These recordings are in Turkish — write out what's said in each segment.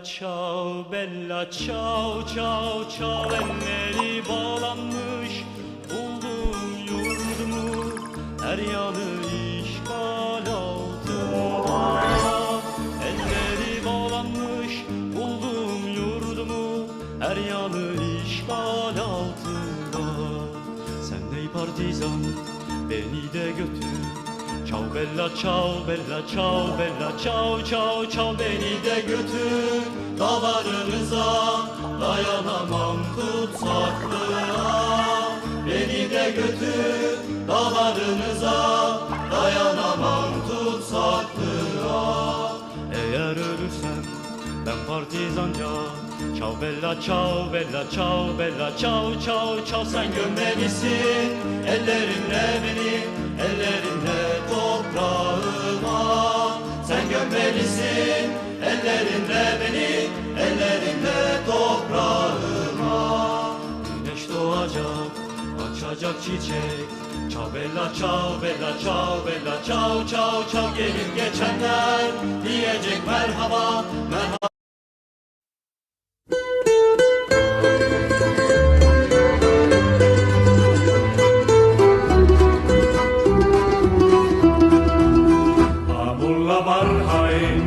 Ciao bella ciao ciao ciao, elleri bağlanmış buldum yurdumu, her yanı işgal altında. Elleri bağlanmış buldum yurdumu, her yanı işgal altında. Sen ey partizan beni de götür. Ciao bella ciao bella ciao bella ciao ciao ciao, beni de götür dağlarınıza, dayanamam tutsaklığa. Beni de götür dağlarınıza, dayanamam tutsaklığa. Eğer ölürsem ben partizanca, ciao bella ciao bella ciao bella ciao ciao ciao, sen gömmelisin ellerinle beni, ellerinle toprağıma. Sen gömmelisin ellerinle beni, ellerinle toprağıma. Güneş doğacak, açacak çiçek. Ciao bella ciao bella ciao bella ciao ciao ciao, gelip geçenler diyecek merhaba merhaba. Varhain,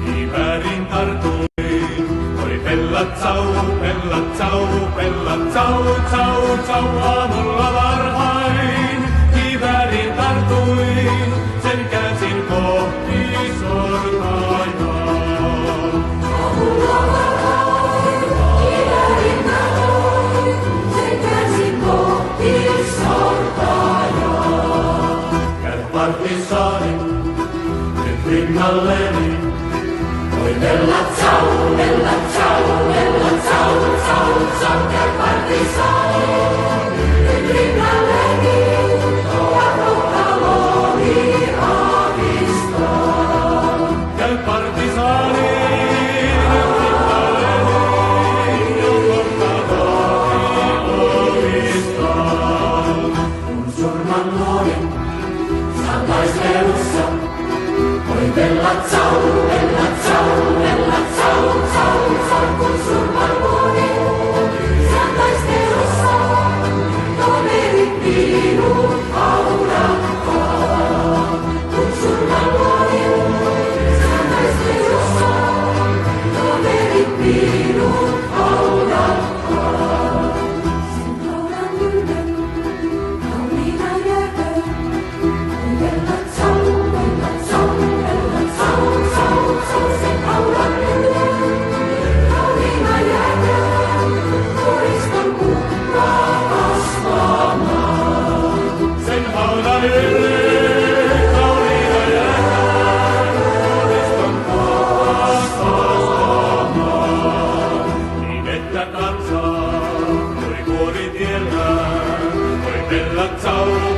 kiväärin tartuin. Oi bella ciao, bella ciao, ciao, ciao. Aamulla varhain, kiväärin tartuin. Sen käsin kohti sortaajaa. Aamulla varhain, kiväärin tartuin. Sen käsin kohti sortaajaa. Käy partisaani rinnalleni. Oi bella ciao, bella ciao, bella ciao, ciao, ciao, käy partisaani nyt rinnalleni, ja kohtaloni aavistaa. Käy partisaani nyt rinnalleni, ja kohtaloni aavistaa. Kun surman luoni saan taistelussa. Oi bella ciao, bella ciao, bella ciao, ciao, ciao, kun surman luoni saan taistelussa. Toverit minut aurattaa. Kun surman luoni saan taistelussa. Toverit minut aurattaa. Sen raudan ylden, kauniina jääkö. Oi bella ciao, bella ciao, bella ciao, ciao, ciao, sen raudan ylden, kauniina jääkö. Koriston kukkaa kasvamaan. Sen haudan ylle, kauniina jääkään, koriston kasvamaan. Niin että kansaa voi kuori tiellä, voi bella ciao.